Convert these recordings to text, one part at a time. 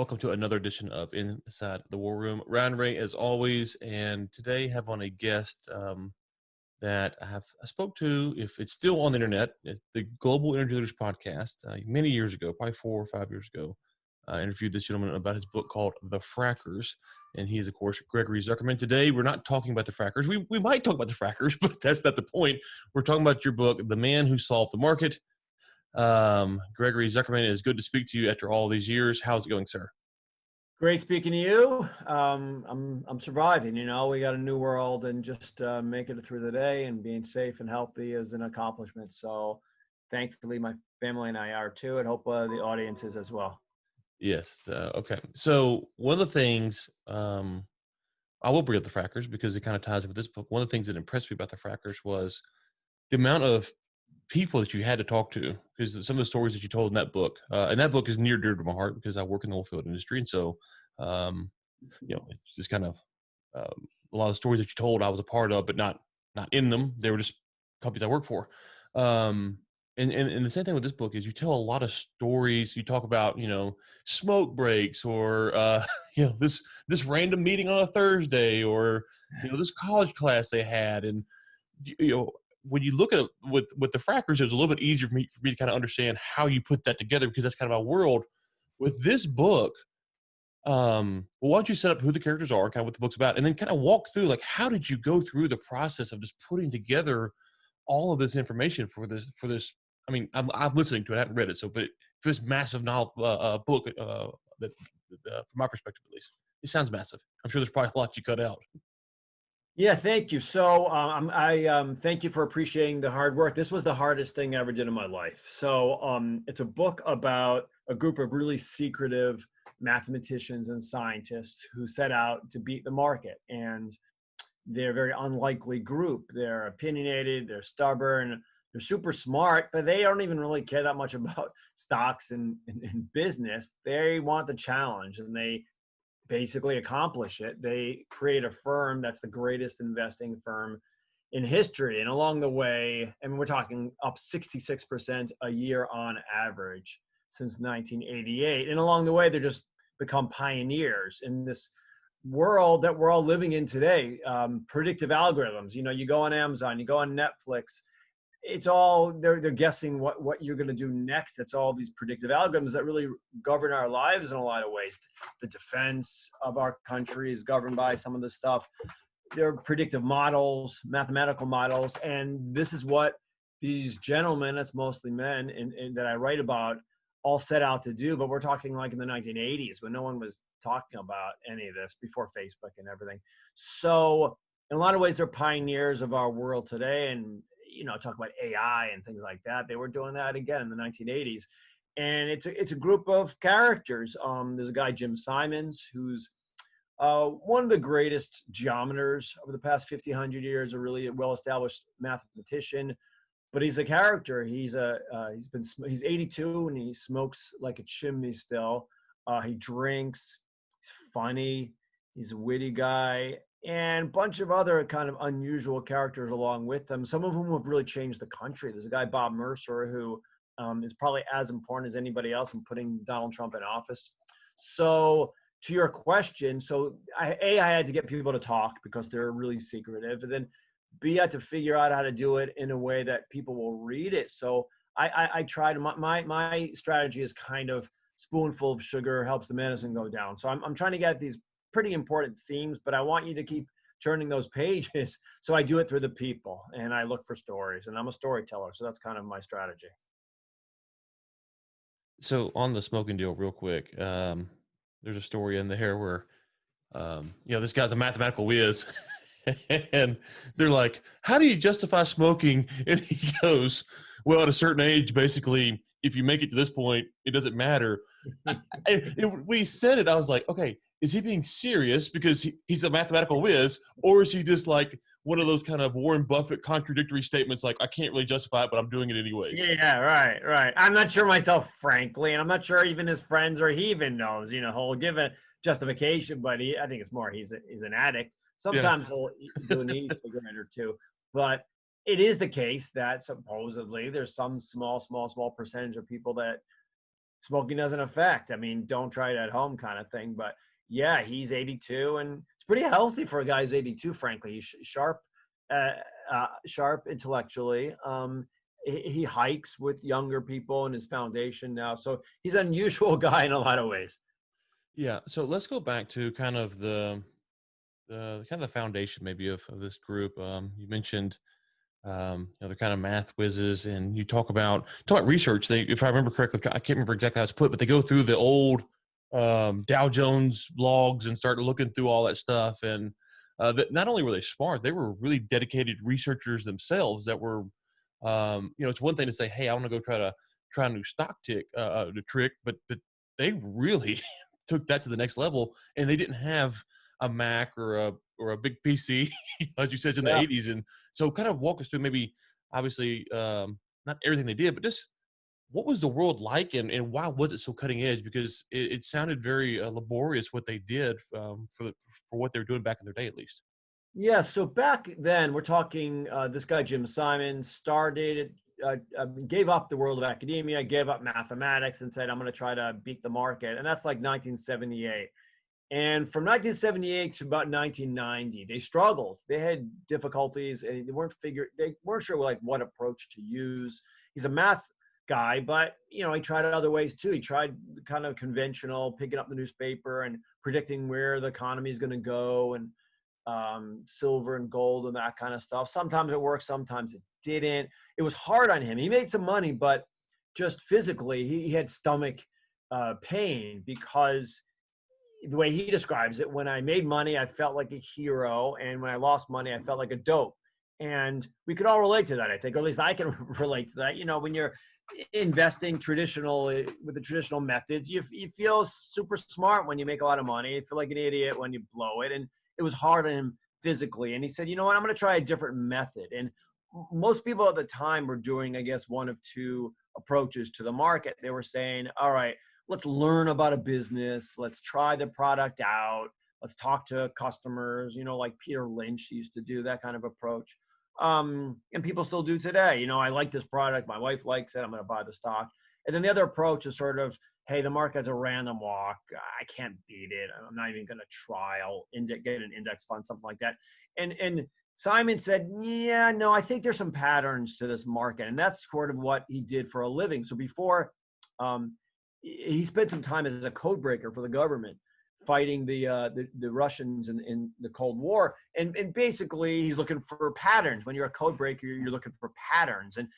Welcome to another edition of Inside the War Room. Ryan Ray, as always, and today have on a guest that I spoke to, if it's still on the internet, it's the Global Energy Leaders podcast many years ago, probably 4 or 5 years ago. I interviewed this gentleman about his book called The Frackers, and he is, of course, Gregory Zuckerman. Today, we're not talking about the frackers. We might talk about the frackers, but that's not the point. We're talking about your book, The Man Who Solved the Market. Gregory Zuckerman, it is good to speak to you after all these years. How's it going, sir? Great speaking to you. I'm surviving. We got a new world, and just making it through the day and being safe and healthy is an accomplishment. So, thankfully, my family and I are too, and hope the audience is as well. Yes. Okay. So one of the things I will bring up the frackers because it kind of ties in with this book. One of the things that impressed me about the frackers was the amount of people that you had to talk to, because some of the stories that you told in that book, and that book is near dear to my heart because I work in the oil field industry, and so it's just kind of a lot of the stories that you told I was a part of, but not in them. They were just companies I work for. And the same thing with this book is you tell a lot of stories. You talk about, smoke breaks or, this random meeting on a Thursday or, this college class they had. And, when you look at it with the frackers, it was a little bit easier for me to kind of understand how you put that together because that's kind of our world. With this book, why don't you set up who the characters are, kind of what the book's about, and then kind of walk through, like, how did you go through the process of just putting together all of this information for this. I mean, I'm listening to it. I haven't read it, but for this massive novel book, that from my perspective at least, it sounds massive. I'm sure there's probably a lot you cut out. Yeah, thank you. So I thank you for appreciating the hard work. This was the hardest thing I ever did in my life. So it's a book about a group of really secretive mathematicians and scientists who set out to beat the market. And they're a very unlikely group. They're opinionated, they're stubborn, they're super smart, but they don't even really care that much about stocks and business. They want the challenge, and they basically accomplish it. They create a firm that's the greatest investing firm in history. And along the way, and we're talking up 66% a year on average since 1988. And along the way, they're just become pioneers in this world that we're all living in today. Predictive algorithms, you go on Amazon, you go on Netflix, it's all, they're guessing what you're going to do next. It's all these predictive algorithms that really govern our lives in a lot of ways. The defense of our country is governed by some of this stuff. They're predictive models, mathematical models, and this is what these gentlemen, that's mostly men, and that I write about, all set out to do. But we're talking like in the 1980s when no one was talking about any of this, before Facebook and everything. So in a lot of ways, they're pioneers of our world today. And talk about AI and things like that. They were doing that again in the 1980s. And it's a group of characters. There's a guy, Jim Simons, who's one of the greatest geometers over the past 50, 100 years, a really well-established mathematician. But he's a character. He's 82 and he smokes like a chimney still. He drinks. He's funny. He's a witty guy, and a bunch of other kind of unusual characters along with them, some of whom have really changed the country. There's a guy, Bob Mercer, who is probably as important as anybody else in putting Donald Trump in office. So to your question, I had to get people to talk because they're really secretive, and then B, I had to figure out how to do it in a way that people will read it. So I tried, my strategy is kind of spoonful of sugar helps the medicine go down. So I'm trying to get these pretty important themes, but I want you to keep turning those pages. So I do it through the people, and I look for stories, and I'm a storyteller. So that's kind of my strategy. So on the smoking deal, real quick, there's a story in there where, this guy's a mathematical whiz. And they're like, how do you justify smoking? And he goes, well, at a certain age, basically, if you make it to this point, it doesn't matter. When he said it, I was like, okay, is he being serious because he's a mathematical whiz, or is he just like one of those kind of Warren Buffett contradictory statements like, I can't really justify it, but I'm doing it anyways? Yeah, right. I'm not sure myself, frankly, and I'm not sure even his friends or he even knows. He'll give a justification, but I think it's more he's an addict. Sometimes he'll do an e-cigarette or two, but it is the case that supposedly there's some small percentage of people that smoking doesn't affect. I mean, don't try it at home kind of thing. But yeah, he's 82 and it's pretty healthy for a guy who's 82, frankly. He's sharp, uh, sharp intellectually. He hikes with younger people in his foundation now. So he's an unusual guy in a lot of ways. Yeah. So let's go back to kind of the foundation maybe of this group. You mentioned they're kind of math whizzes, and you talk about research. They, if I remember correctly, I can't remember exactly how it's put, but they go through the old Dow Jones logs and start looking through all that stuff. And that not only were they smart, they were really dedicated researchers themselves. That were, it's one thing to say, "Hey, I want to go try a new stock tick, the trick," but they really took that to the next level, and they didn't have a Mac or a big PC, as you said, in the Yeah. '80s. And so, kind of walk us through maybe, obviously, not everything they did, but just what was the world like, and why was it so cutting edge? Because it sounded very laborious what they did for what they were doing back in their day, at least. Yeah, so back then, we're talking this guy, Jim Simon, started, gave up the world of academia, gave up mathematics, and said, I'm going to try to beat the market. And that's like 1978. And from 1978 to about 1990, they struggled. They had difficulties, and they weren't sure like what approach to use. He's a math guy, but he tried other ways too. He tried the kind of conventional, picking up the newspaper and predicting where the economy is going to go, and silver and gold and that kind of stuff. Sometimes it worked, sometimes it didn't. It was hard on him. He made some money, but just physically, he had stomach pain because the way he describes it, when I made money, I felt like a hero. And when I lost money, I felt like a dope. And we could all relate to that, I think, or at least I can relate to that. When you're investing with the traditional methods, you feel super smart when you make a lot of money. You feel like an idiot when you blow it. And it was hard on him physically. And he said, you know what, I'm going to try a different method. And most people at the time were doing, I guess, one of two approaches to the market. They were saying, all right, let's learn about a business. Let's try the product out. Let's talk to customers, like Peter Lynch used to do that kind of approach. And people still do today. I like this product. My wife likes it. I'm going to buy the stock. And then the other approach is sort of, hey, the market's a random walk. I can't beat it. I'm not even going to try. I'll get an index fund, something like that. And Simon said, yeah, no, I think there's some patterns to this market. And that's sort of what he did for a living. So before, he spent some time as a code breaker for the government, fighting the Russians in the Cold War, and basically he's looking for patterns. When you're a code breaker, you're looking for patterns, and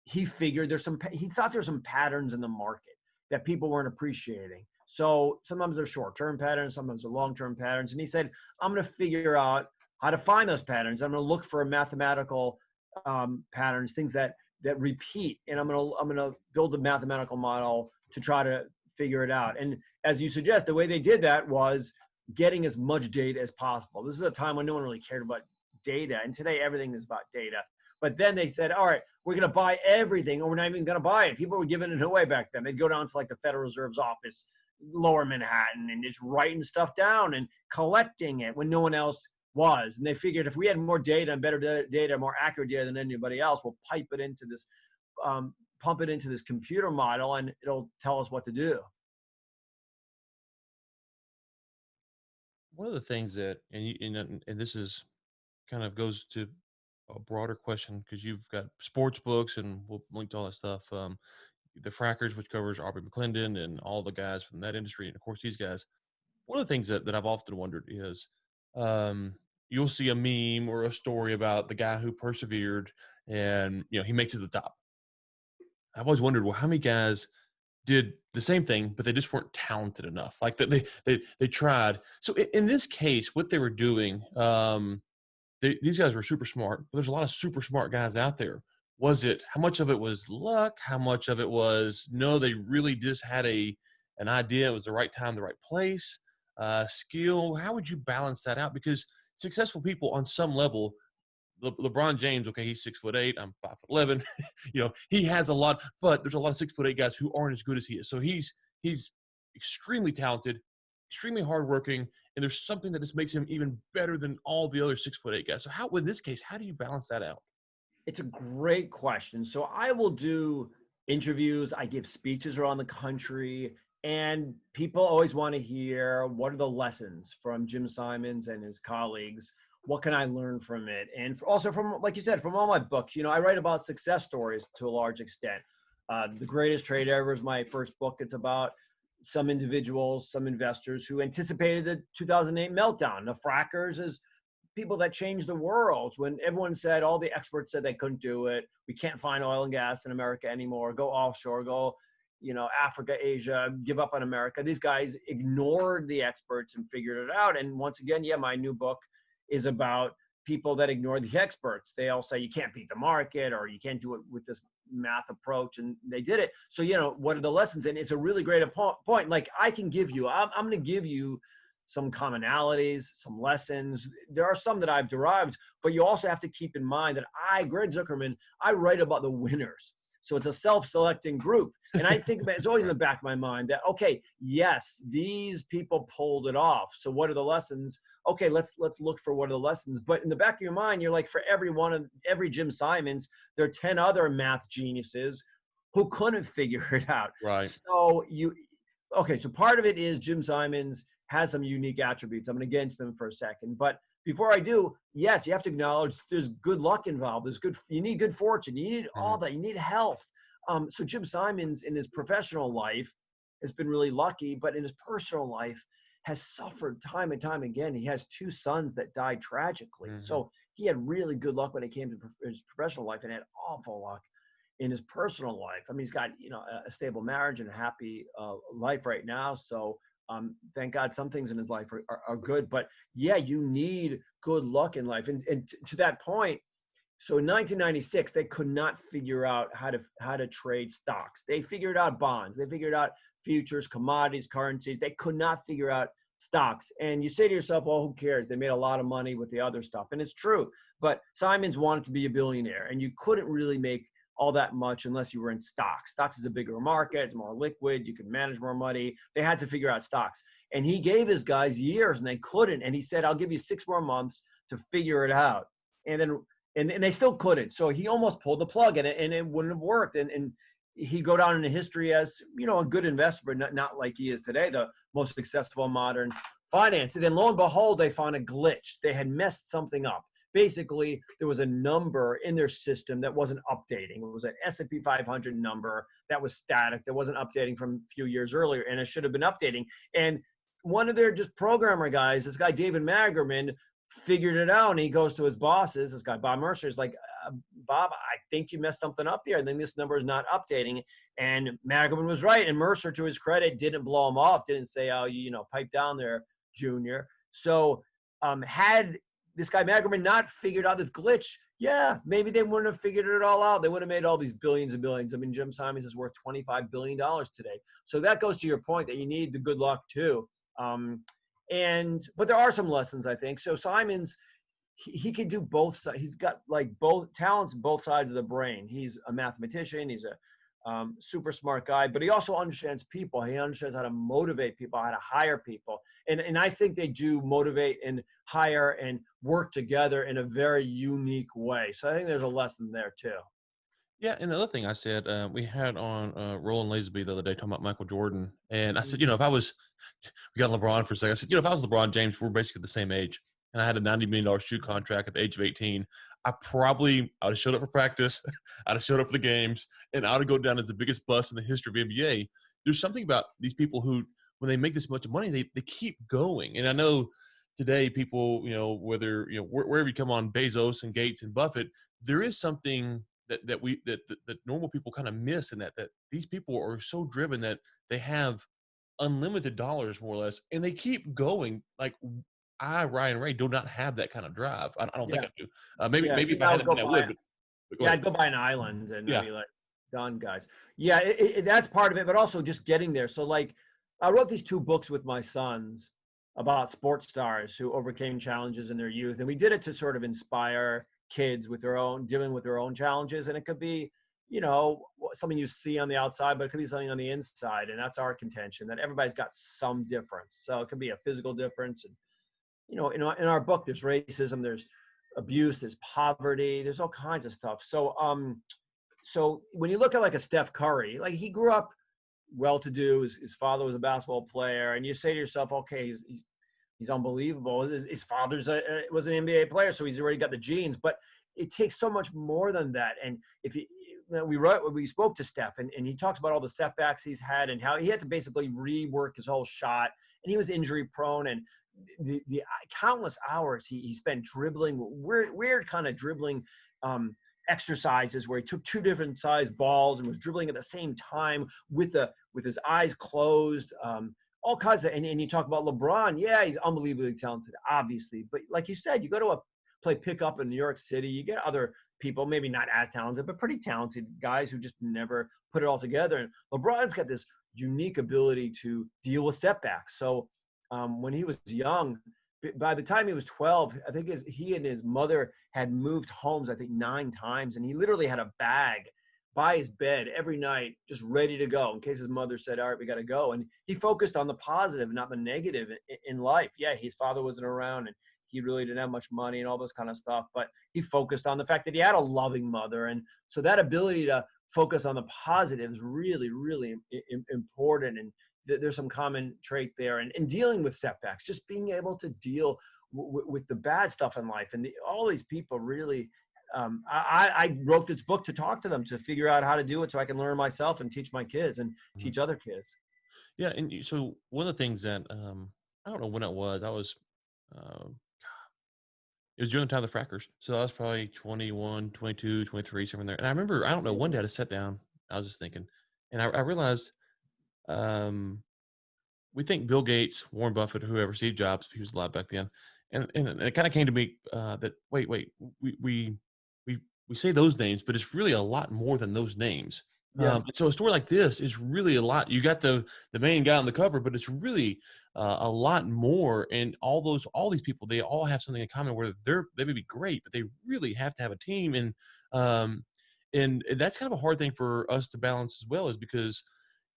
he figured he thought there's some patterns in the market that people weren't appreciating. So sometimes they're short-term patterns, sometimes they're long-term patterns, and he said, I'm going to figure out how to find those patterns. I'm going to look for mathematical patterns, things that repeat, and I'm going to build a mathematical model to try to figure it out. And as you suggest, the way they did that was getting as much data as possible. This is a time when no one really cared about data, and today everything is about data. But then they said, all right, we're going to buy everything, or we're not even going to buy it. People were giving it away back then. They'd go down to like the Federal Reserve's office, lower Manhattan, and just writing stuff down and collecting it when no one else was. And they figured if we had more data and better data, more accurate data than anybody else, we'll pipe it into this, pump it into this computer model, and it'll tell us what to do. One of the things that, and this is kind of goes to a broader question because you've got sports books, and we'll link to all that stuff. The Frackers, which covers Aubrey McClendon and all the guys from that industry, and of course these guys. One of the things that I've often wondered is, um, you'll see a meme or a story about the guy who persevered, and he makes it to the top. I've always wondered, well, how many guys did the same thing, but they just weren't talented enough. Like that they tried. So in this case, what they were doing, these guys were super smart, but there's a lot of super smart guys out there. How much of it was luck? How much of it was, no, they really just had an idea. It was the right time, the right place, skill. How would you balance that out? Because successful people on some level, LeBron James, okay, he's 6'8", I'm 5'11". He has a lot, but there's a lot of 6'8" guys who aren't as good as he is. So he's extremely talented, extremely hardworking, and there's something that just makes him even better than all the other 6'8" guys. So in this case, how do you balance that out? It's a great question. So I will do interviews. I give speeches around the country, and people always want to hear what are the lessons from Jim Simons and his colleagues. What can I learn from it? And also from, like you said, from all my books. I write about success stories to a large extent. The Greatest Trade Ever is my first book. It's about some individuals, some investors who anticipated the 2008 meltdown. The frackers is people that changed the world when everyone said, all the experts said they couldn't do it. We can't find oil and gas in America anymore. Go offshore, go, Africa, Asia, give up on America. These guys ignored the experts and figured it out. And once again, yeah, my new book is about people that ignore the experts. They all say you can't beat the market or you can't do it with this math approach, and they did it. So, what are the lessons? And it's a really great point. Like I can give you, I'm going to give you some commonalities, some lessons. There are some that I've derived, but you also have to keep in mind that Greg Zuckerman, I write about the winners. So it's a self-selecting group. And I think about it's always in the back of my mind that, okay, yes, these people pulled it off. So what are the lessons? Okay, let's look for what are the lessons. But in the back of your mind, you're like, for every Jim Simons, there are 10 other math geniuses who couldn't figure it out. Right. So so part of it is Jim Simons has some unique attributes. I'm going to get into them for a second. But before I do, yes, you have to acknowledge there's good luck involved. You need good fortune. You need all that. You need health. So Jim Simons in his professional life has been really lucky, but in his personal life has suffered time and time again. He has 2 sons that died tragically. So he had really good luck when it came to his professional life and had awful luck in his personal life. I mean, he's got, a stable marriage and a happy life right now. So thank God some things in his life are good, but yeah, you need good luck in life. And to that point, so in 1996, they could not figure out how to trade stocks. They figured out bonds. They figured out futures, commodities, currencies. They could not figure out stocks. And you say to yourself, well, who cares? They made a lot of money with the other stuff. And it's true. But Simons wanted to be a billionaire, and you couldn't really make all that much unless you were in stocks. Stocks is a bigger market, it's more liquid, you can manage more money. They had to figure out stocks. And he gave his guys years and they couldn't. And he said, I'll give you 6 more months to figure it out. And they still couldn't. So he almost pulled the plug and it wouldn't have worked. And he'd go down in history as, a good investor, but not like he is today, the most successful modern finance. And then lo and behold, they found a glitch. They had messed something up. Basically, there was a number in their system that wasn't updating. It was an S&P 500 number that was static, that wasn't updating from a few years earlier, and it should have been updating. And one of their just programmer guys, this guy David Magerman, figured it out, and he goes to his bosses, this guy Bob Mercer, is like, Bob, I think you messed something up here. I think this number is not updating. And Magerman was right, and Mercer, to his credit, didn't blow him off, didn't say, oh, pipe down there, Junior. So had this guy Magerman not figured out this glitch, yeah, maybe they wouldn't have figured it all out. They would have made all these billions and billions. I mean, Jim Simons is worth $25 billion today. So that goes to your point that you need the good luck too. But there are some lessons, I think. So Simons, he can do both sides. He's got like both talents, both sides of the brain. He's a mathematician. He's a super smart guy, but he also understands people. He understands how to motivate people, how to hire people. And I think they do motivate and hire and work together in a very unique way. So I think there's a lesson there too. Yeah, and the other thing I said, we had on Roland Lazenby the other day talking about Michael Jordan, and I said, if I was, we got LeBron for a second. I said, if I was LeBron James, we're basically the same age, and I had a $90 million shoe contract at the age of 18, I would have showed up for practice, I'd have showed up for the games, and I would go down as the biggest bust in the history of NBA. There's something about these people who, when they make this much money, they keep going. And I know today people, whether, wherever you come on Bezos and Gates and Buffett, there is something that normal people kind of miss, and that these people are so driven that they have unlimited dollars more or less, and they keep going. Like Ryan Ray, do not have that kind of drive. I don't think Yeah. I do. Maybe if I I had would it, go then I would. buy. But go Yeah, ahead. I'd go buy an island and I'd Yeah. be like, done, guys. Yeah, that's part of it, but also just getting there. So, like, I wrote these 2 books with my sons about sports stars who overcame challenges in their youth, and we did it to sort of inspire kids with dealing with their own challenges. And it could be, something you see on the outside, but it could be something on the inside. And that's our contention, that everybody's got some difference. So it could be a physical difference, and in our book, there's racism, there's abuse, there's poverty, there's all kinds of stuff. So so when you look at like a Steph Curry, like he grew up well-to-do. His father was a basketball player, and you say to yourself, okay, he's unbelievable. His father's was an NBA player, so he's already got the genes. But it takes so much more than that. And if you, we spoke to Steph, and he talks about all the setbacks he's had and how he had to basically rework his whole shot, and he was injury prone, and the countless hours he spent dribbling, weird kind of dribbling exercises where he took two different sized balls and was dribbling at the same time with his eyes closed. All kinds of, and you talk about LeBron. Yeah, he's unbelievably talented, obviously. But like you said, you go to play pickup in New York City, you get other people, maybe not as talented, but pretty talented guys who just never put it all together. And LeBron's got this unique ability to deal with setbacks. So when he was young, by the time he was 12, I think he and his mother had moved homes, I think 9 times. And he literally had a bag by his bed every night, just ready to go in case his mother said, all right, we got to go. And he focused on the positive, not the negative in life. Yeah, his father wasn't around and he really didn't have much money and all this kind of stuff, but he focused on the fact that he had a loving mother. And so that ability to focus on the positive is really, really important. And there's some common trait there. And dealing with setbacks, just being able to deal with the bad stuff in life. And all these people really, I wrote this book to talk to them, to figure out how to do it so I can learn myself and teach my kids and Mhm. teach other kids. Yeah, and so one of the things that I don't know when it was. I was um, it was during the time of the frackers, so I was probably 21, 22, 23, somewhere in there. And I remember, I don't know, one day I just sat down. I was just thinking, and I realized um, we think Bill Gates, Warren Buffett, whoever, Steve Jobs, he was alive back then, and it kind of came to me that wait, we we we say those names, but it's really a lot more than those names. Yeah. And so a story like this is really a lot. You got the main guy on the cover, but it's really a lot more. And all these people, they all have something in common where they may be great, but they really have to have a team. Um, and that's kind of a hard thing for us to balance as well, is because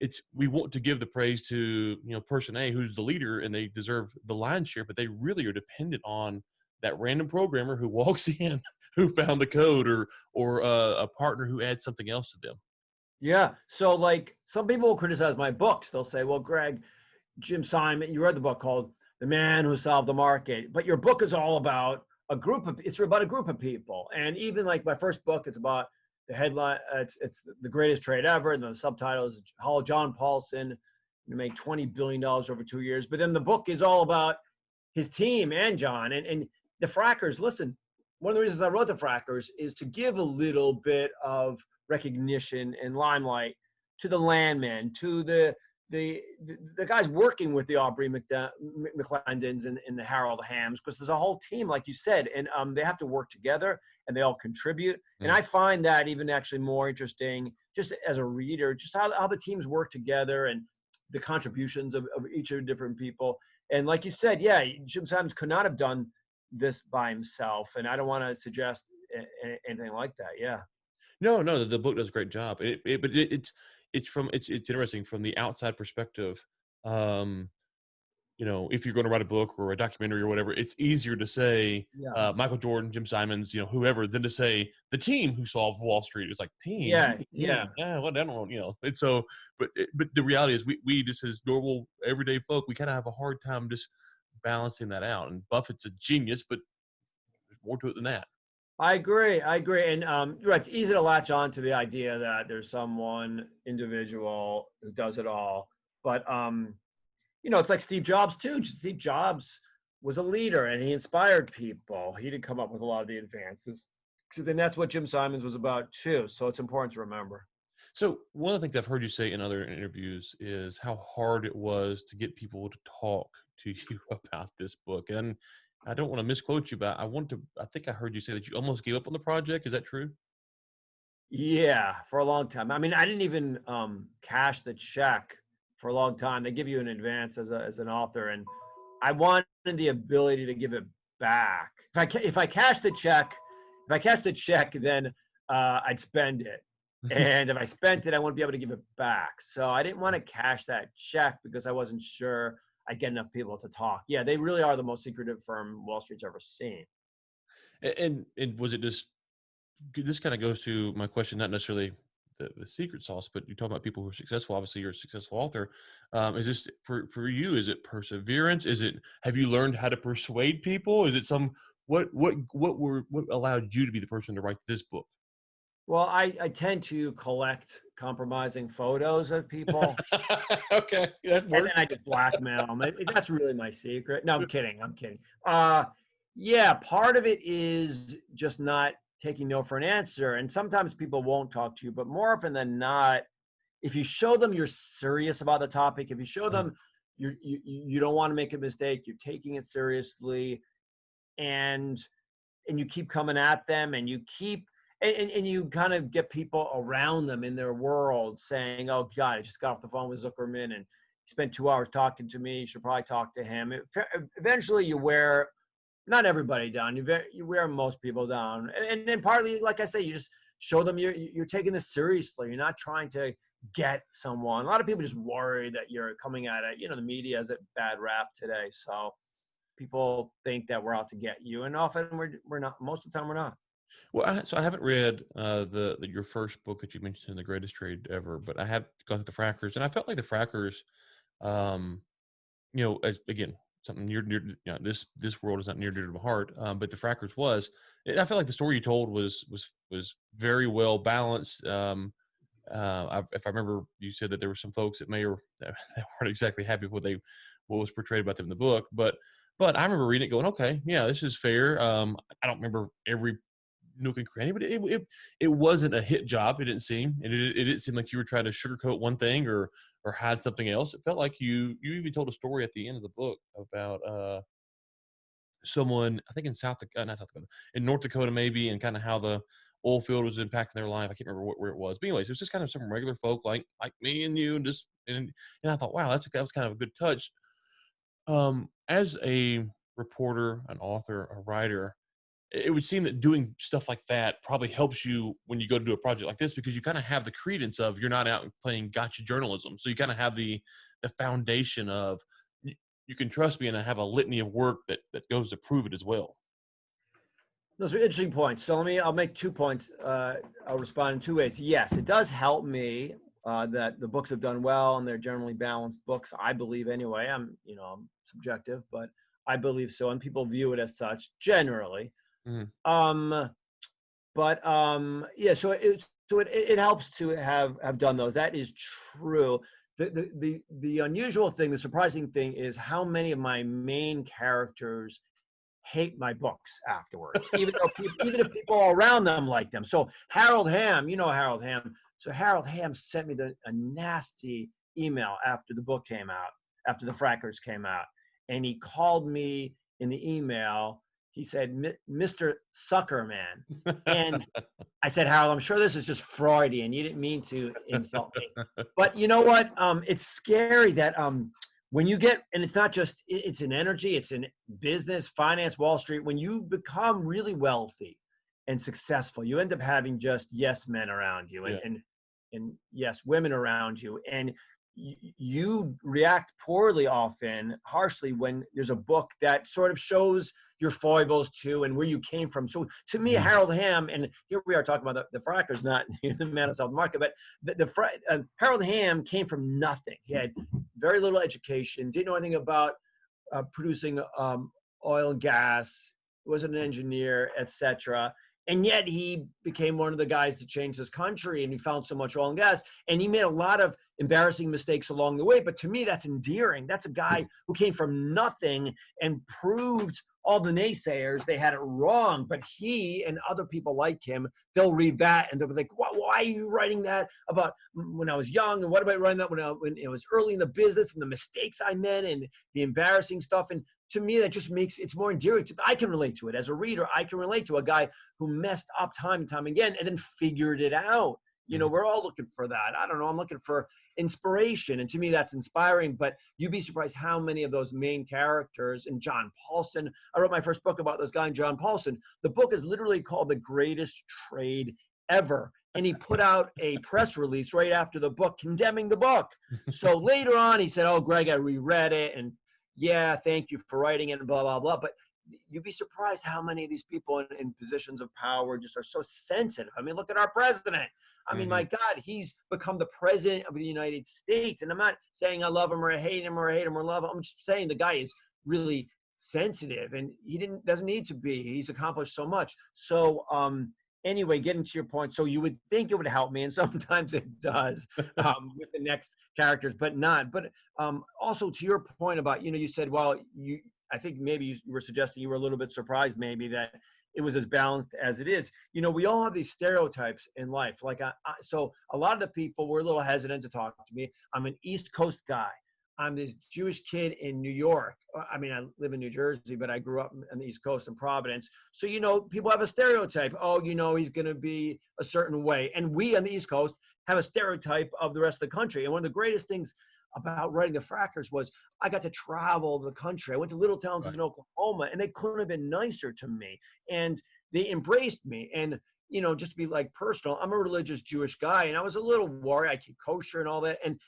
it's we want to give the praise to person A who's the leader and they deserve the lion's share, but they really are dependent on that random programmer who walks in who found the code, or a partner who adds something else to them. Yeah. So like some people will criticize my books. They'll say, well, Greg, Jim Simon, you read the book called The Man Who Solved the Market, but your book is all about it's about a group of people. And even like my first book, it's about the headline, it's the greatest trade ever. And the subtitle is how John Paulson made $20 billion over 2 years. But then the book is all about his team and John and the Frackers. Listen, one of the reasons I wrote the Frackers is to give a little bit of recognition and limelight to the landmen, to the guys working with the Aubrey McClendons and the Harold Hams, because there's a whole team, like you said, and they have to work together and they all contribute. And Mm. I find that even actually more interesting, just as a reader, just how the teams work together and the contributions of each of the different people. And like you said, yeah, Jim Simons could not have done this by himself. And I don't want to suggest anything like that. Yeah. No, no, the book does a great job. It's interesting from the outside perspective. um if you're going to write a book or a documentary or whatever, it's easier to say Yeah. Michael Jordan, Jim Simons, whoever, than to say the team who solved Wall Street. It's like, team, Yeah. team. Yeah. Yeah, well, I don't know. And so, but the reality is, we just as normal everyday folk, we kind of have a hard time just balancing that out. And Buffett's a genius, but there's more to it than that. I agree. I agree. And right, it's easy to latch on to the idea that there's some one individual who does it all. But it's like Steve Jobs too. Steve Jobs was a leader and he inspired people. He didn't come up with a lot of the advances. So then that's what Jim Simons was about too. So it's important to remember. So one of the things I've heard you say in other interviews is how hard it was to get people to talk to you about this book. And I don't want to misquote you, but I think I heard you say that you almost gave up on the project. Is that true? Yeah, for a long time. I mean, I didn't even cash the check for a long time. They give you an advance as an author, and I wanted the ability to give it back. If I cash the check, then I'd spend it, and if I spent it, I wouldn't be able to give it back. So I didn't want to cash that check because I wasn't sure I'd get enough people to talk. Yeah, they really are the most secretive firm Wall Street's ever seen. And was it just, this kind of goes to my question, not necessarily the secret sauce. But you're talking about people who are successful. Obviously, you're a successful author. Is this for you? Is it perseverance? Is it have you learned how to persuade people? Is it some what allowed you to be the person to write this book? Well, I tend to collect compromising photos of people, Okay, that and then works. I just blackmail them. That's really my secret. No, I'm kidding. I'm kidding. Yeah, part of it is just not taking no for an answer. And sometimes people won't talk to you, but more often than not, if you show them you're serious about the topic, if you show Mhm. them you don't want to make a mistake, you're taking it seriously, and and you keep coming at them, and you keep and you kind of get people around them in their world saying, "Oh God, I just got off the phone with Zuckerman, and he spent 2 hours talking to me. You should probably talk to him." Eventually, you wear not everybody down. You wear most people down, and then partly, like I say, you just show them you're taking this seriously. You're not trying to get someone. A lot of people just worry that you're coming at it. The media has a bad rap today, so people think that we're out to get you, and often we're not. Most of the time, we're not. Well, so I haven't read your first book that you mentioned, The Greatest Trade Ever, but I have gone through the Frackers, and I felt like the Frackers, um, as again something near this world is not near dear to my heart, but the Frackers was. I felt like the story you told was very well balanced. If I remember, you said that there were some folks that may or that weren't exactly happy with what was portrayed about them in the book, but I remember reading it going, okay, yeah, this is fair. I don't remember every nook and cranny, but it wasn't a hit job. It didn't seem, and it didn't seem like you were trying to sugarcoat one thing or hide something else. It felt like you even told a story at the end of the book about someone, I think in not South Dakota, in North Dakota maybe, and kind of how the oil field was impacting their life. I can't remember where it was, but anyways, it was just kind of some regular folk like me and you, and just and I thought, wow, that was kind of a good touch. As a reporter, an author, a writer, it would seem that doing stuff like that probably helps you when you go to do a project like this, because you kind of have the credence of you're not out playing gotcha journalism. So you kind of have the foundation of you can trust me, and I have a litany of work that goes to prove it as well. Those are interesting points. So I'll make 2 points. I'll respond in 2 ways. Yes, it does help me that the books have done well and they're generally balanced books. I believe anyway. I'm subjective, but I believe so, and people view it as such generally. Mhm. Um, yeah, so it helps to have done those. That is true. The unusual thing, the surprising thing, is how many of my main characters hate my books afterwards, even if people around them like them. So Harold Ham, Harold Ham. So Harold Ham sent me a nasty email after the book came out, after the Frackers came out, and he called me in the email. He said, "Mr. Suckerman," and I said, "Harold, I'm sure this is just Freudian. You didn't mean to insult me." But you know what? It's scary that when you get, and it's not just, it's in energy, it's in business, finance, Wall Street. When you become really wealthy and successful, you end up having just yes men around you, Yeah. and yes women around you, and you react poorly, often harshly, when there's a book that sort of shows your foibles too and where you came from. So to me, Mhm. Harold Ham, and here we are talking about the Frackers, not the man of South Market, but Harold Ham came from nothing. He had very little education, didn't know anything about producing oil and gas, wasn't an engineer, etc. And yet he became one of the guys to change this country, and he found so much oil and gas, and he made a lot of embarrassing mistakes along the way. But to me, that's endearing. That's a guy who came from nothing and proved all the naysayers they had it wrong. But he and other people like him, they'll read that and they'll be like, why are you writing that about when I was young? And what about writing that when it was early in the business, and the mistakes I made and the embarrassing stuff? And to me, that just makes it's more endearing. I can relate to it as a reader. I can relate to a guy who messed up time and time again and then figured it out. Mhm. We're all looking for that. I don't know. I'm looking for inspiration. And to me, that's inspiring. But you'd be surprised how many of those main characters, and John Paulson. I wrote my first book about this guy, John Paulson. The book is literally called The Greatest Trade Ever. And he put out a press release right after the book condemning the book. So later on, he said, "Oh, Greg, I reread it. And yeah, thank you for writing it," and blah, blah, blah. But you'd be surprised how many of these people in positions of power just are so sensitive. I mean, look at our president. I mean, Hmm. my God, he's become the president of the United States. And I'm not saying I love him or I hate him or I hate him or love him. I'm just saying the guy is really sensitive and he didn't doesn't need to be. He's accomplished so much. So anyway, getting to your point, so you would think it would help me, and sometimes it does with the next characters, but not. But also to your point about, you said, well, I think maybe you were suggesting you were a little bit surprised maybe that it was as balanced as it is. We all have these stereotypes in life. Like, so a lot of the people were a little hesitant to talk to me. I'm an East Coast guy. I'm this Jewish kid in New York. I mean, I live in New Jersey, but I grew up on the East Coast in Providence. So, people have a stereotype. Oh, he's going to be a certain way. And we on the East Coast have a stereotype of the rest of the country. And one of the greatest things about writing the Frackers was I got to travel the country. I went to little towns Right. in Oklahoma, and they couldn't have been nicer to me. And they embraced me. And just to be like personal, I'm a religious Jewish guy, and I was a little worried. I keep kosher and all that, and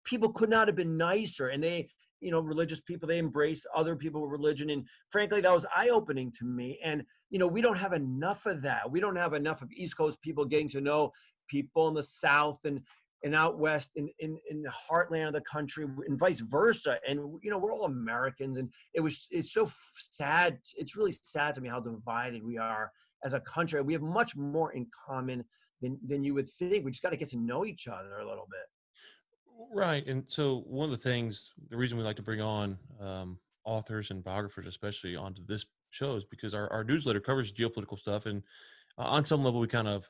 people could not have been nicer. And they, religious people, they embrace other people with religion. And frankly, that was eye-opening to me. And we don't have enough of that. We don't have enough of East Coast people getting to know people in the South and out west in the heartland of the country and vice versa. And we're all Americans, and it's so sad. It's really sad to me how divided we are as a country. We have much more in common than you would think. We just got to get to know each other a little bit. Right. And so one of the things, the reason we like to bring on authors and biographers, especially onto this show, is because our newsletter covers geopolitical stuff, and on some level, we kind of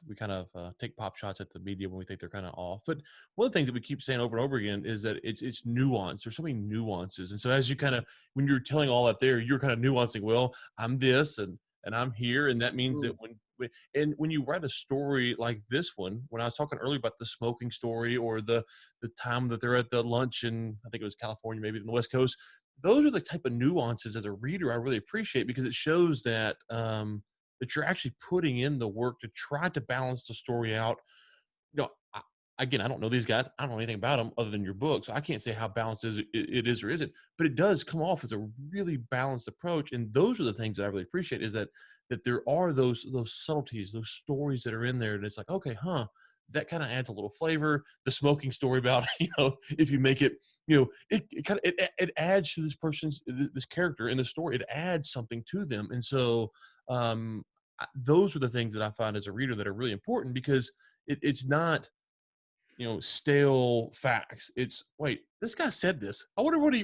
take pop shots at the media when we think they're kind of off. But one of the things that we keep saying over and over again is that it's nuance. There's so many nuances, and so as you kind of when you're telling all that there, you're kind of nuancing. Well, I'm this and I'm here, and that means that Mm. when you write a story like this one, when I was talking earlier about the smoking story or the time that they're at the lunch in, I think it was California, maybe in the West Coast, those are the type of nuances as a reader I really appreciate, because it shows that that you're actually putting in the work to try to balance the story out. You know, again, I don't know these guys. I don't know anything about them other than your book, so I can't say how balanced it is or isn't. But it does come off as a really balanced approach, and those are the things that I really appreciate. Is that there are those subtleties, those stories that are in there, and it's like, okay, huh, that kind of adds a little flavor. The smoking story about if you make it, it kind of it adds to this person's this character in the story. It adds something to them, and so those are the things that I find as a reader that are really important, because it's not stale facts. It's, wait, this guy said this. I wonder what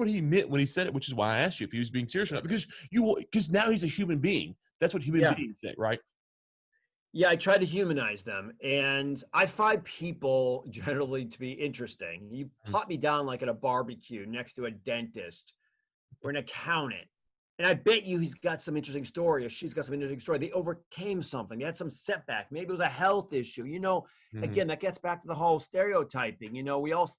he meant when he said it, which is why I asked you if he was being serious or not, because now he's a human being. That's what human Yeah. beings say, right? Yeah, I try to humanize them, and I find people generally to be interesting. You Mhm. plot me down like at a barbecue next to a dentist or an accountant, and I bet you he's got some interesting story or she's got some interesting story. They overcame something. They had some setback. Maybe it was a health issue. Mhm. Again, that gets back to the whole stereotyping. We all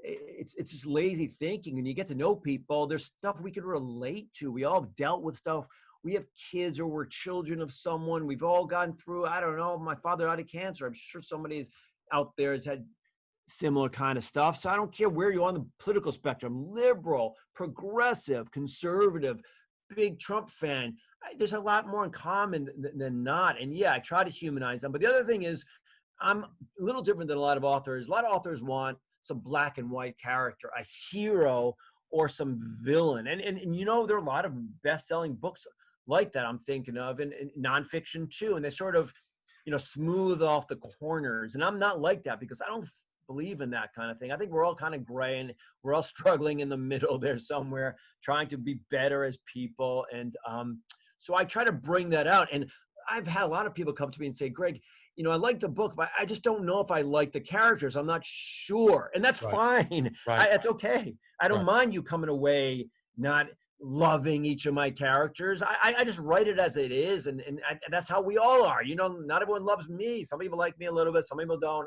it's just lazy thinking. And you get to know people, there's stuff we can relate to. We all have dealt with stuff. We have kids or we're children of someone. We've all gone through, I don't know, my father died of cancer. I'm sure somebody's out there has had similar kind of stuff. So I don't care where you're on the political spectrum, liberal, progressive, conservative, big Trump fan. There's a lot more in common than not. And yeah, I try to humanize them. But the other thing is, I'm a little different than a lot of authors. A lot of authors want some black and white character, a hero or some villain. And there are a lot of best-selling books like that I'm thinking of, and nonfiction too. And they sort of, smooth off the corners. And I'm not like that because I don't believe in that kind of thing. I think we're all kind of gray and we're all struggling in the middle there somewhere, trying to be better as people. And so I try to bring that out. And I've had a lot of people come to me and say, Greg, I like the book, but I just don't know if I like the characters. I'm not sure. And that's Right. fine. Right. That's okay. I don't Right. mind you coming away not loving each of my characters. I just write it as it is. And that's how we all are. Not everyone loves me. Some people like me a little bit. Some people don't.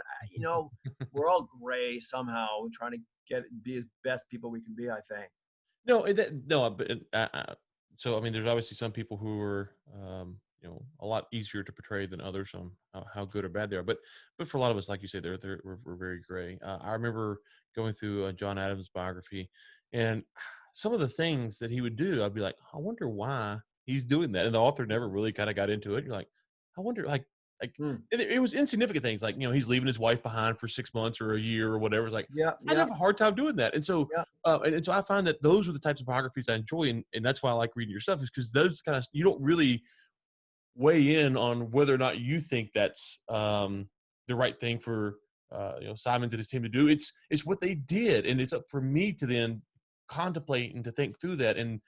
We're all gray somehow. We're trying to be as best people we can be, I think. No, no, but so I mean, there's obviously some people who are, a lot easier to portray than others on how good or bad they are. But for a lot of us, like you say, we're very gray. I remember going through John Adams' biography, and some of the things that he would do, I'd be like, I wonder why he's doing that. And the author never really kind of got into it. You're like, I wonder, like. Like, Mm. it was insignificant things like, he's leaving his wife behind for 6 months or a year or whatever. It's like, Yeah, I'd yeah, have a hard time doing that. And so, yeah. and so I find that those are the types of biographies I enjoy, and that's why I like reading your stuff, is because those kind of, you don't really weigh in on whether or not you think that's the right thing for Simons and his team to do. It's what they did, and it's up for me to then contemplate and to think through that. And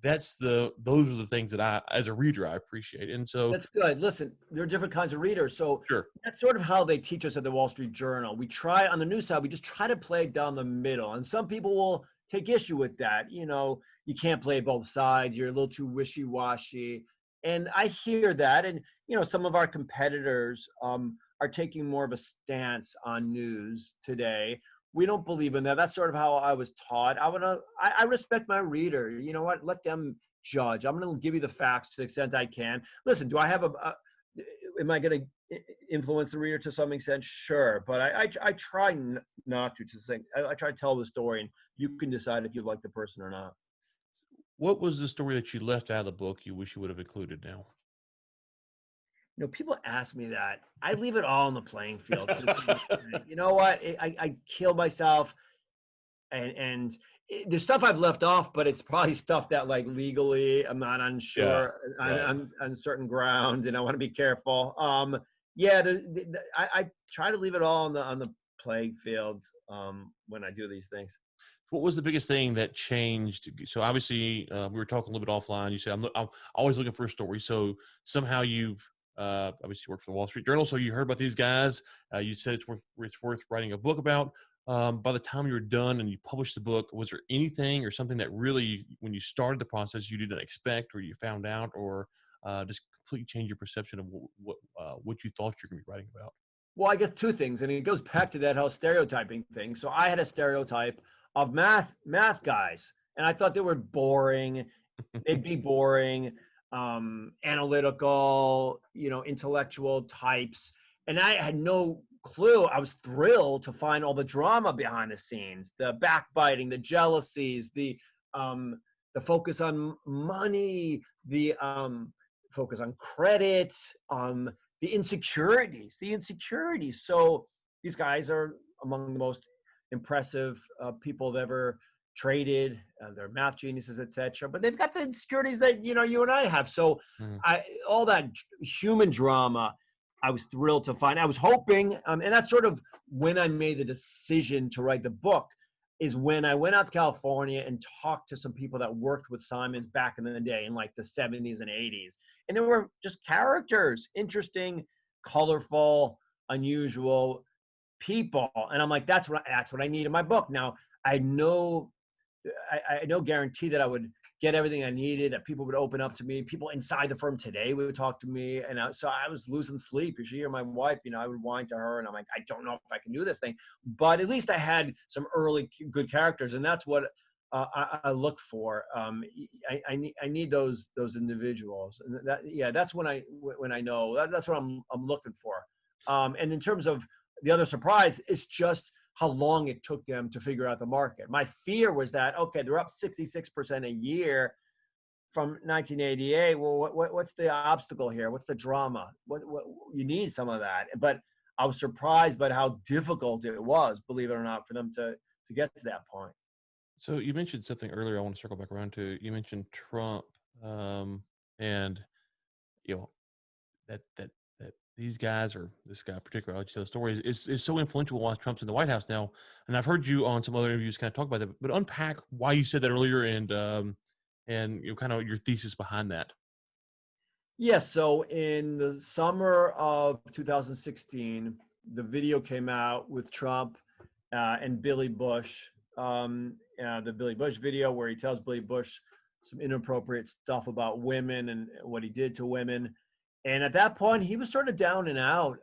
those are the things that I, as a reader, I appreciate. And so, That's good. Listen, there are different kinds of readers. So sure, that's sort of how they teach us at the Wall Street Journal. We try on the news side, we just try to play it down the middle. And some people will take issue with that. You can't play both sides. You're a little too wishy-washy. And I hear that. And, some of our competitors are taking more of a stance on news today. We don't believe in that. That's sort of how I was taught. I respect my reader. You know what? Let them judge. I'm going to give you the facts to the extent I can. Listen, do I have am I going to influence the reader to some extent? Sure. But I try not to think. I try to tell the story, and you can decide if you like the person or not. what was the story that you left out of the book you wish you would have included now? People ask me that. I leave it all on the playing field to some extent. You know what? I kill myself, and there's stuff I've left off, but it's probably stuff that, like, legally I'm not Yeah, unsure right. on certain grounds, and I want to be careful. Yeah, I try to leave it all on the playing field when I do these things. What was the biggest thing that changed? So obviously, we were talking a little bit offline. You said I'm always looking for a story. So somehow you've obviously worked for the Wall Street Journal. So you heard about these guys. You said it's worth writing a book about. By the time you were done and you published the book, was there anything or something that really, when you started the process, you didn't expect, or you found out, or just completely changed your perception of what you thought you're going to be writing about? Well, I guess two things, and it goes back to that whole stereotyping thing. So I had a stereotype of math guys, and I thought they were boring. They'd be boring, analytical, intellectual types. And I had no clue. I was thrilled to find all the drama behind the scenes, the backbiting, the jealousies, the focus on money, the focus on credit, the insecurities. So these guys are among the most impressive people that ever traded. They're math geniuses, etc. But they've got the insecurities that you and I have. So Mhm. all that human drama, I was thrilled to find. I was hoping, and that's sort of when I made the decision to write the book. Is when I went out to California and talked to some people that worked with Simons back in the day, in like the 70s and 80s. And there were just characters, interesting, colorful, unusual people. And I'm like, that's what I need in my book. Now, I know I no guarantee that I would get everything I needed, that people would open up to me. People inside the firm today would talk to me. And so I was losing sleep. You should hear my wife, I would whine to her, and I'm like, I don't know if I can do this thing. But at least I had some early good characters. And that's what I look for. I need those individuals. And yeah, that's when I know that's what I'm looking for. And in terms of the other surprise, it's just how long it took them to figure out the market. My fear was that, okay, they're up 66% a year from 1988. Well, what's the obstacle here? What's the drama? What you need some of that. But I was surprised by how difficult it was, believe it or not, for them to get to that point. So you mentioned something earlier. I want to circle back around to. You mentioned Trump, and you know that these guys, or this guy in particular, I'll tell the story, is so influential while Trump's in the White House now. And I've heard you on some other interviews kind of talk about that, but unpack why you said that earlier, and kind of your thesis behind that. Yes. So in the summer of 2016, the video came out with Trump and Billy Bush. The Billy Bush video where he tells Billy Bush some inappropriate stuff about women and what he did to women. And at that point, he was sort of down and out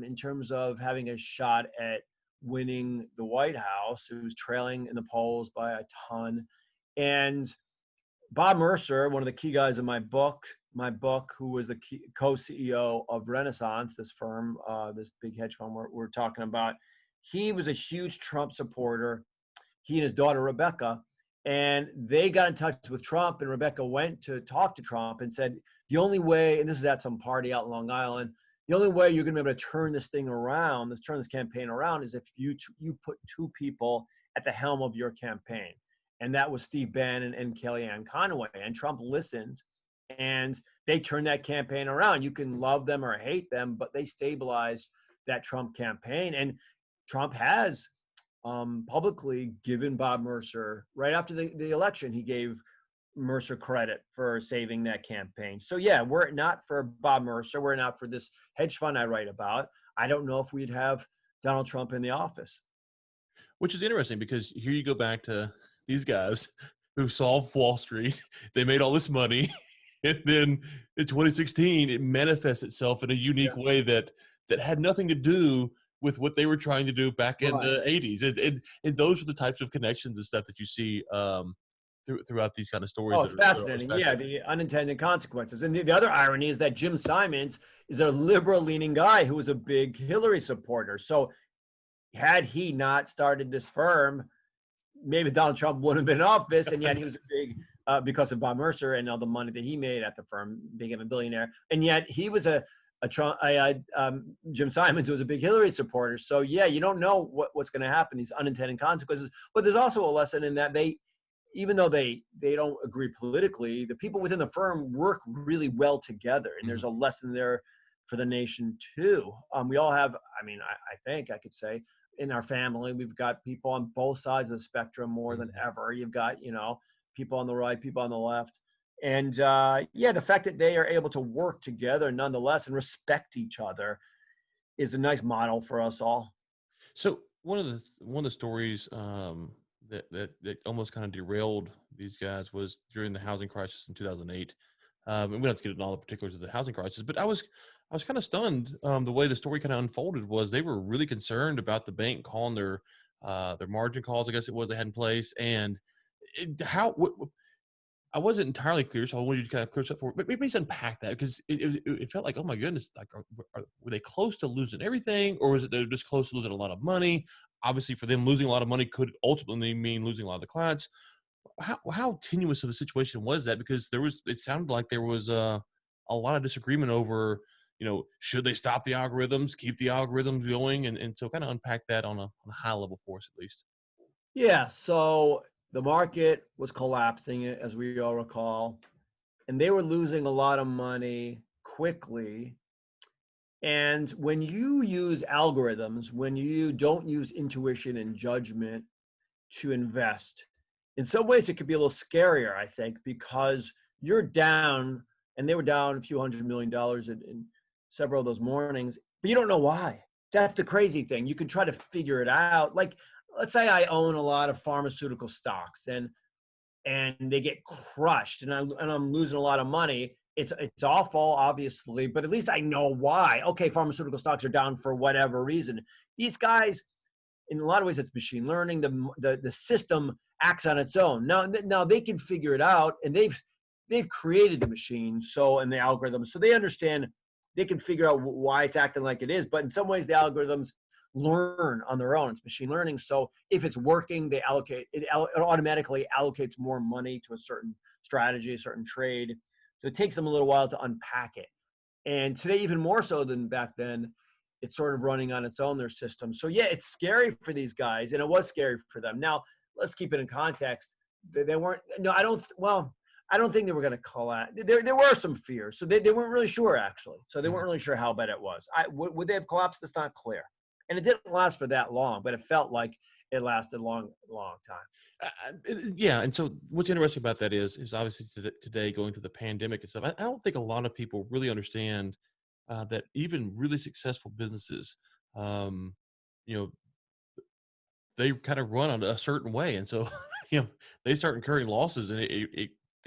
in terms of having a shot at winning the White House. He was trailing in the polls by a ton. And Bob Mercer, one of the key guys in my book, who was the co-CEO of Renaissance, this firm, this big hedge fund we're talking about, he was a huge Trump supporter. He and his daughter Rebecca, and they got in touch with Trump, and Rebecca went to talk to Trump and said, the only way, and this is at some party out in Long Island, the only way you're going to be able to turn this thing around, turn this campaign around, is if you put two people at the helm of your campaign, and that was Steve Bannon and Kellyanne Conway. And Trump listened, and they turned that campaign around. You can love them or hate them, but they stabilized that Trump campaign. And Trump has publicly given Bob Mercer, right after the election, he gave Mercer credit for saving that campaign. So yeah, were it not for Bob Mercer, were it not for this hedge fund I write about, I don't know if we'd have Donald Trump in the office. Which is interesting because here you go back to these guys who solved Wall Street. They made all this money. And then in 2016, it manifests itself in a unique Yeah. way that had nothing to do with what they were trying to do back in Right. the 80s. And those are the types of connections and stuff that you see throughout these kind of stories Oh, that it's are always fascinating. Yeah, fascinating. the unintended consequences. And the other irony is that Jim Simons is a liberal leaning guy who was a big Hillary supporter. So had he not started this firm, maybe Donald Trump wouldn't have been in office, and yet he was a big because of Bob Mercer and all the money that he made at the firm, became a billionaire. And yet he was a Trump. Jim Simons was a big Hillary supporter. So yeah, you don't know what's going to happen. These unintended consequences. But there's also a lesson in that even though they don't agree politically, the people within the firm work really well together, and there's Mhm. a lesson there for the nation too. We all have. I mean, I think I could say in our family, we've got people on both sides of the spectrum more than Mhm. ever. You've got, people on the right, people on the left. And yeah, the fact that they are able to work together nonetheless and respect each other is a nice model for us all. So one of the stories that almost kind of derailed these guys was during the housing crisis in 2008. And we don't have to get into all the particulars of the housing crisis, but I was kind of stunned the way the story kind of unfolded. Was they were really concerned about the bank calling their margin calls, I guess it was, they had in place, and how I wasn't entirely clear, so I wanted you to kind of clear this up for me. But maybe just unpack that because it felt like, oh my goodness, like were they close to losing everything, or was it they're just close to losing a lot of money? Obviously, for them, losing a lot of money could ultimately mean losing a lot of the clients. How tenuous of a situation was that? Because it sounded like there was a lot of disagreement over, should they stop the algorithms, keep the algorithms going, and so kind of unpack that on a high level for us at least. Yeah, so the market was collapsing, as we all recall, and they were losing a lot of money quickly. And when you use algorithms, when you don't use intuition and judgment to invest, in some ways it could be a little scarier, I think, because you're down, and they were down a few $100 million in several of those mornings, but you don't know why. That's the crazy thing. You can try to figure it out. Like, let's say I own a lot of pharmaceutical stocks, and they get crushed, and I'm losing a lot of money. It's awful, obviously, but at least I know why. Okay, pharmaceutical stocks are down for whatever reason. These guys, in a lot of ways, it's machine learning. The system acts on its own. Now they can figure it out, and they've created the machine, so, and the algorithms, so they understand. They can figure out why it's acting like it is. But in some ways, the algorithms learn on their own. It's machine learning. So if it's working, it automatically allocates more money to a certain strategy, a certain trade. So it takes them a little while to unpack it. And today, even more so than back then, it's sort of running on its own, their system. So yeah, it's scary for these guys, and it was scary for them. Now, let's keep it in context. They weren't. No, I don't. Well, I don't think they were going to collapse. There were some fears, so they weren't really sure, actually. So they weren't really sure how bad it was. Would they have collapsed? It's not clear, and it didn't last for that long, but it felt like it lasted long time. Yeah, and so what's interesting about that is obviously today going through the pandemic and stuff. I don't think a lot of people really understand that even really successful businesses, um, you know, they kind of run on a certain way, and so they start incurring losses, and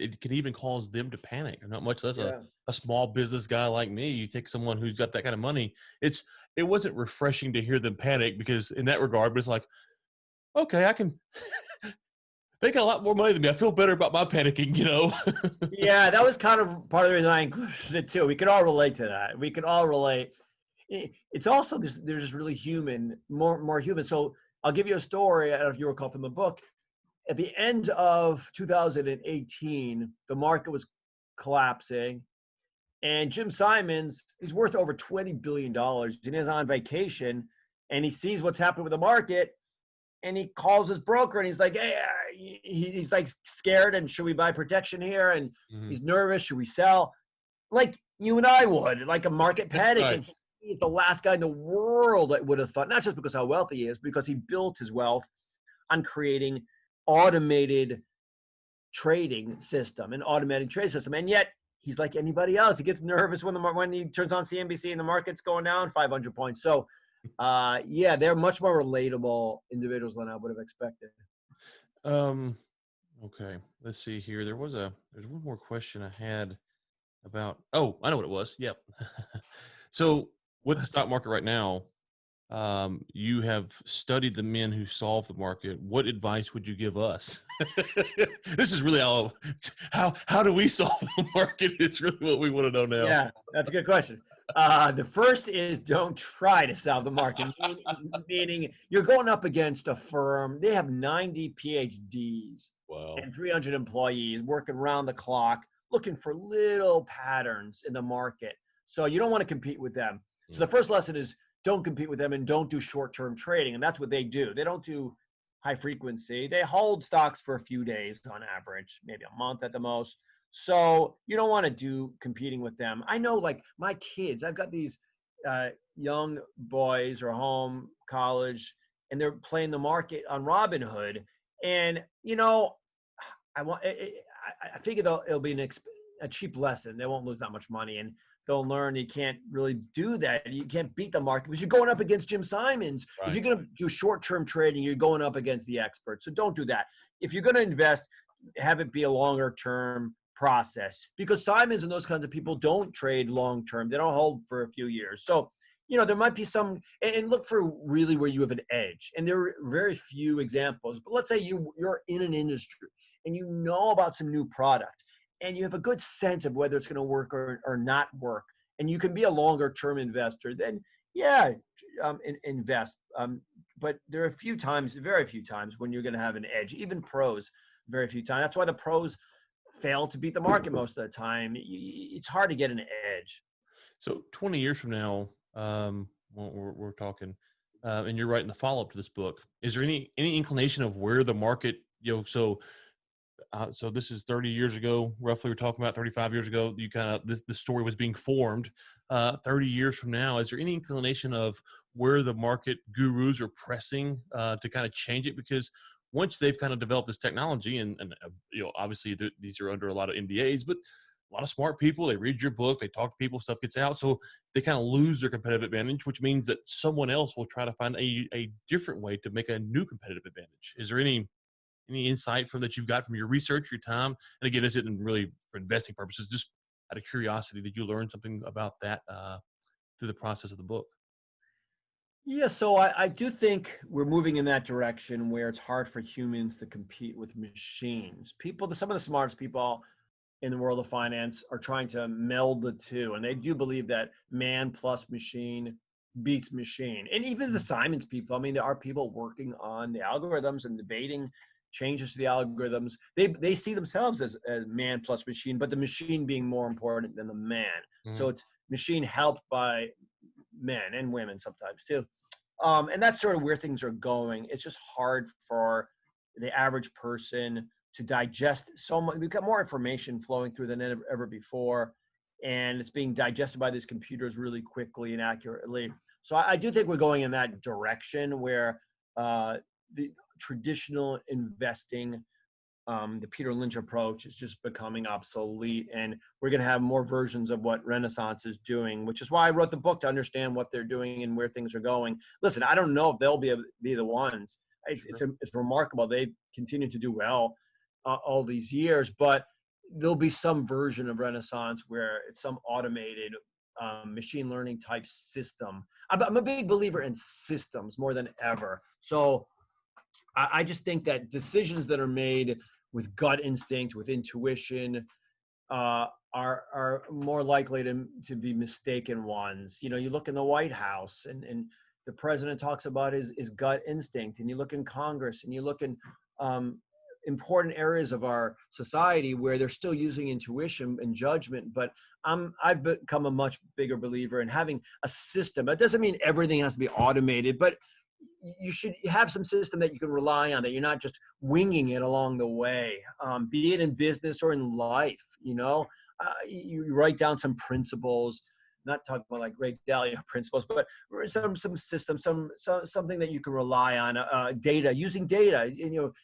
it can even cause them to panic. Not much less Yeah. a small business guy like me. You take someone who's got that kind of money. It wasn't refreshing to hear them panic because in that regard, but it's like, okay, I can. They got a lot more money than me. I feel better about my panicking. Yeah, that was kind of part of the reason I included it too. We could all relate to that. We could all relate. It's also this, they're just really human, more human. So I'll give you a story. I don't know if you recall from the book. At the end of 2018, the market was collapsing, And Jim Simons is worth over $20 billion, and he's on vacation, and he sees what's happening with the market, and he calls his broker, and he's like, hey, he's like scared, and should we buy protection here? And Mhm. he's nervous, should we sell? Like you and I would, like a market panic. Right. And he's the last guy in the world that would have thought, not just because how wealthy he is, because he built his wealth on creating automated trading system, an automated trade system. And yet he's like anybody else. He gets nervous when he turns on CNBC and the market's going down 500 points. So yeah, they're much more relatable individuals than I would have expected. Um, okay. Let's see here. There's one more question I had about, oh, I know what it was. Yep. So with the stock market right now, you have studied the men who solve the market. What advice would you give us? This is really how do we solve the market? It's really what we want to know now. Yeah, that's a good question. The first is don't try to solve the market, meaning you're going up against a firm. They have 90 PhDs Wow. and 300 employees working around the clock, looking for little patterns in the market. So you don't want to compete with them. So the Mm, first lesson is don't compete with them and don't do short-term trading. And that's what they do. They don't do high frequency. They hold stocks for a few days on average, maybe a month at the most. So you don't want to do competing with them. I know, like my kids, I've got these young boys or home college, and they're playing the market on Robinhood. And I want. I figure it'll be a cheap lesson. They won't lose that much money, and they'll learn you can't really do that. You can't beat the market because you're going up against Jim Simons. If right. you're going to do short-term trading, you're going up against the experts. So don't do that. If you're going to invest, have it be a longer-term process because Simons and those kinds of people don't trade long-term. They don't hold for a few years. So there might be some, and look for really where you have an edge. And there are very few examples. But let's say you're in an industry and you know about some new product and you have a good sense of whether it's going to work or not work, and you can be a longer term investor, then yeah, invest. But there are a few times, very few times, when you're going to have an edge. Even pros, very few times. That's why the pros fail to beat the market most of the time. It's hard to get an edge. So 20 years from now, when we're talking, and you're writing the follow up to this book, is there any inclination of where the market, so this is 30 years ago, roughly. We're talking about 35 years ago. You kind of the story was being formed. 30 years from now, is there any inclination of where the market gurus are pressing to kind of change it? Because once they've kind of developed this technology, and obviously these are under a lot of NDAs, but a lot of smart people, they read your book, they talk to people, stuff gets out, so they kind of lose their competitive advantage, which means that someone else will try to find a different way to make a new competitive advantage. Is there any insight from that you've got from your research, your time? And again, this isn't really for investing purposes, just out of curiosity. Did you learn something about that through the process of the book? Yeah, so I do think we're moving in that direction where it's hard for humans to compete with machines. Some of the smartest people in the world of finance are trying to meld the two, and they do believe that man plus machine beats machine. And even the Mm. Simons people, I mean, there are people working on the algorithms and debating changes to the algorithms. They see themselves as man plus machine, but the machine being more important than the man. So Mhm. it's machine helped by men and women sometimes too. And that's sort of where things are going. It's just hard for the average person to digest so much. We've got more information flowing through than ever before, and it's being digested by these computers really quickly and accurately. So I do think we're going in that direction where the traditional investing, the Peter Lynch approach, is just becoming obsolete, and we're going to have more versions of what Renaissance is doing, which is why I wrote the book, to understand what they're doing and where things are going. Listen, I don't know if they'll be the ones. Sure. It's remarkable they continue to do well all these years, but there'll be some version of Renaissance where it's some automated machine learning type system. I'm a big believer in systems more than ever. So I just think that decisions that are made with gut instinct, with intuition, are more likely to be mistaken ones. You look in the White House, and the president talks about his gut instinct, and you look in Congress, and you look in important areas of our society where they're still using intuition and judgment. But I've become a much bigger believer in having a system. That doesn't mean everything has to be automated, but you should have some system that you can rely on, that you're not just winging it along the way, be it in business or in life. You write down some principles, not talking about like Ray Dalio principles, but some system, something that you can rely on, data, using data,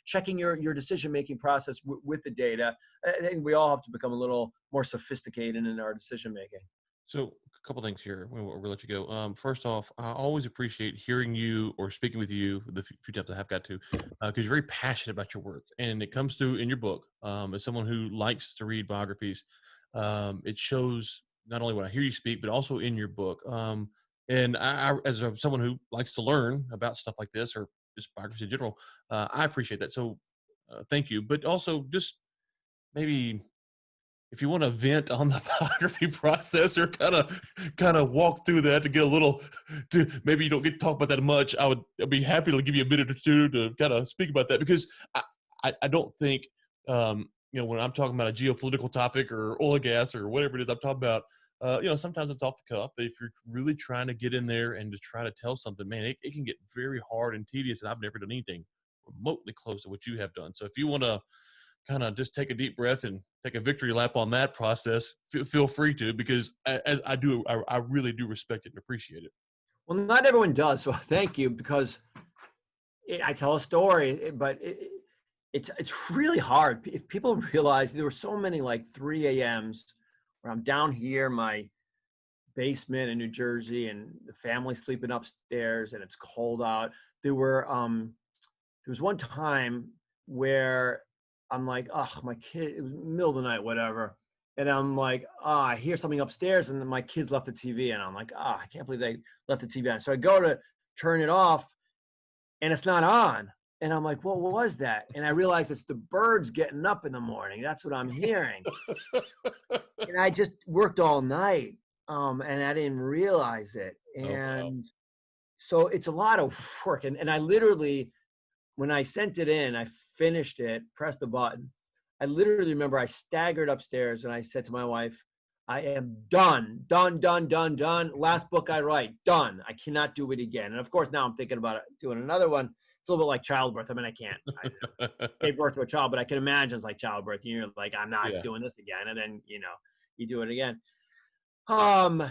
checking your decision-making process with the data. I think we all have to become a little more sophisticated in our decision-making. So a couple things here. We'll let you go. First off, I always appreciate hearing you or speaking with you the few times I have got to, because you're very passionate about your work, and it comes through in your book. As someone who likes to read biographies, it shows not only when I hear you speak, but also in your book. And as someone who likes to learn about stuff like this or just biographies in general, I appreciate that. So thank you. But also just maybe if you want to vent on the biography process or kind of walk through that to get a little maybe you don't get to talk about that much, I'd be happy to give you a minute or two to kind of speak about that, because I don't think when I'm talking about a geopolitical topic or oil and gas or whatever it is I'm talking about, sometimes it's off the cuff, but if you're really trying to get in there and to try to tell something, man, it can get very hard and tedious, and I've never done anything remotely close to what you have done. So if you want to kind of just take a deep breath and take a victory lap on that process, feel free to, because as I do, I really do respect it and appreciate it. Well, not everyone does, so thank you, because I tell a story, but it's really hard. If people realize there were so many like 3 a.m.s where I'm down here, my basement in New Jersey, and the family sleeping upstairs, and it's cold out. There was one time where I'm like, oh, my kid, it was middle of the night, whatever. And I'm like, I hear something upstairs, and then my kids left the TV, and I'm like, I can't believe they left the TV on. So I go to turn it off, and it's not on. And I'm like, what was that? And I realize it's the birds getting up in the morning. That's what I'm hearing. And I just worked all night, and I didn't realize it. Oh, wow. And so it's a lot of work. And I literally, when I sent it in, I finished it, pressed the button. I literally remember I staggered upstairs and I said to my wife, I am done, done, done, done, done. Last book I write, done. I cannot do it again. And of course, now I'm thinking about doing another one. It's a little bit like childbirth. I mean, I gave birth to a child, but I can imagine it's like childbirth. You're like, I'm not Yeah. doing this again. And then, you do it again.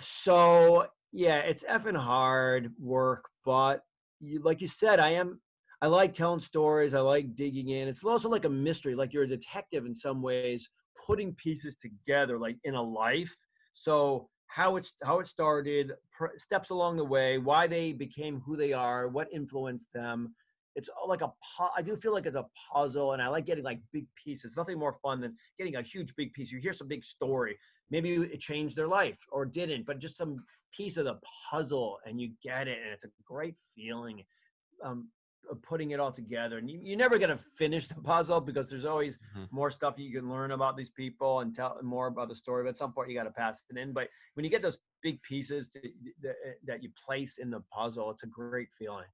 So yeah, it's effing hard work, but like you said, I like telling stories. I like digging in. It's also like a mystery, like you're a detective in some ways, putting pieces together, like in a life. So how it started, steps along the way, why they became who they are, what influenced them. It's all like I do feel like it's a puzzle, and I like getting like big pieces. Nothing more fun than getting a huge big piece. You hear some big story. Maybe it changed their life or didn't, but just some piece of the puzzle, and you get it, and it's a great feeling. Of putting it all together, and you're never going to finish the puzzle, because there's always Mhm. more stuff you can learn about these people and tell more about the story, but at some point you got to pass it in. But when you get those big pieces that you place in the puzzle, it's a great feeling.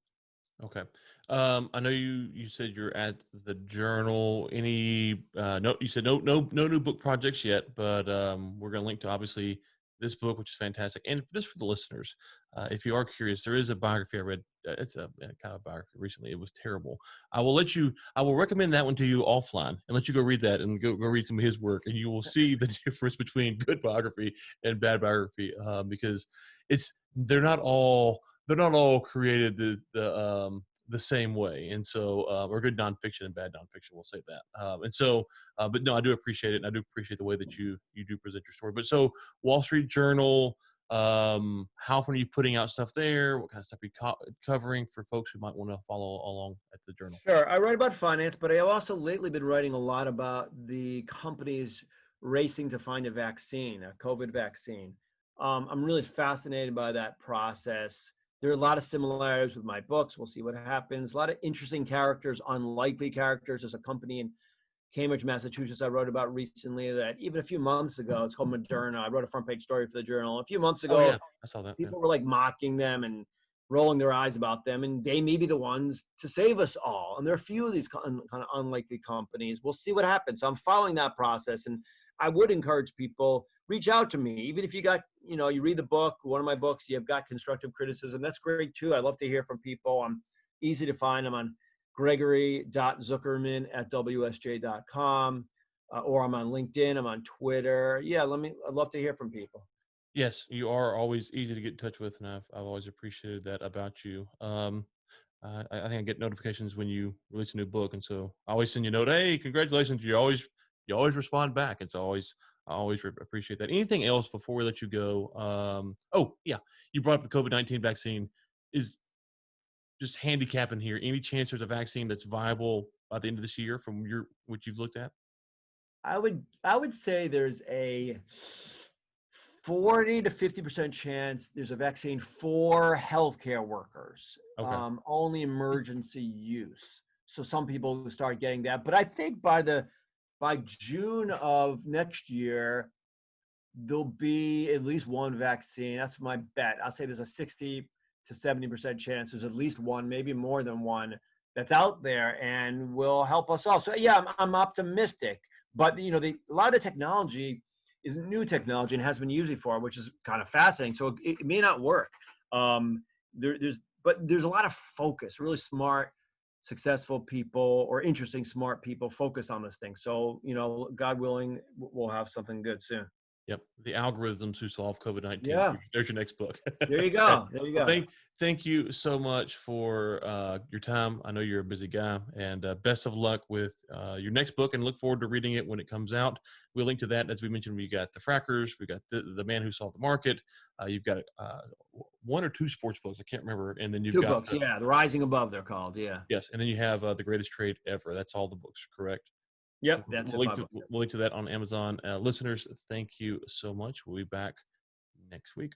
Okay. I know you said you're at the journal. Any no, you said no new book projects yet, but we're going to link to obviously this book, which is fantastic. And just for the listeners, if you are curious, there is a biography I read. It's a kind of biography recently. It was terrible. I will recommend that one to you offline and let you go read that and go read some of his work, and you will see the difference between good biography and bad biography, because it's they're not all created the same way. And so, or good nonfiction and bad nonfiction, we'll say that. And so, but no, I do appreciate it. And I do appreciate the way that you do present your story. But so Wall Street Journal, how often are you putting out stuff there? What kind of stuff are you covering for folks who might want to follow along at the journal? Sure. I write about finance, but I've also lately been writing a lot about the companies racing to find a vaccine, a COVID vaccine. I'm really fascinated by that process. There are a lot of similarities with my books. We'll see what happens. A lot of interesting characters, unlikely characters. There's a company in Cambridge, Massachusetts, I wrote about recently that even a few months ago, it's called Moderna. I wrote a front page story for the journal. A few months Oh ago, yeah, I saw that. Yeah. people were like mocking them and rolling their eyes about them, and they may be the ones to save us all. And there are a few of these kind of unlikely companies. We'll see what happens. So I'm following that process, and I would encourage people, reach out to me, even if you got, you read the book, one of my books, you've got constructive criticism. That's great too. I love to hear from people. I'm easy to find. I'm on gregory.zuckerman@wsj.com, or I'm on LinkedIn. I'm on Twitter. Yeah, I'd love to hear from people. Yes, you are always easy to get in touch with, and I've always appreciated that about you. I think I get notifications when you release a new book, and so I always send you a note. Hey, congratulations! You always respond back. It's always I always appreciate that. Anything else before we let you go? Oh yeah, you brought up the COVID-19 vaccine. Is just handicapping here. Any chance there's a vaccine that's viable by the end of this year from what you've looked at? I would say there's a 40 to 50% chance there's a vaccine for healthcare workers, Okay. only emergency use. So some people will start getting that, but I think by June of next year, there'll be at least one vaccine. That's my bet. I'll say there's a 60 to 70% chance there's at least one, maybe more than one, that's out there and will help us all. So yeah, I'm optimistic. But a lot of the technology is new technology and has been used before, which is kind of fascinating. So it may not work. But there's a lot of focus, really smart, successful people or interesting, smart people focus on this thing. So God willing, we'll have something good soon. Yep. The algorithms who solve COVID-19. Yeah, There's your next book. there you Okay. go. There you Well, go. thank you so much for your time. I know you're a busy guy, and best of luck with your next book, and look forward to reading it when it comes out. We'll link to that. As we mentioned, we got The Frackers, we got the Man Who Solved the Market. You've got one or two sports books, I can't remember, and then you've Two got books. Yeah, The Rising Above, they're called. Yeah. yes, and then you have The Greatest Trade Ever. That's all the books, correct? So Yep, that's we'll it. link My to book. Yeah. we'll link to that on Amazon. Listeners, thank you so much. We'll be back next week.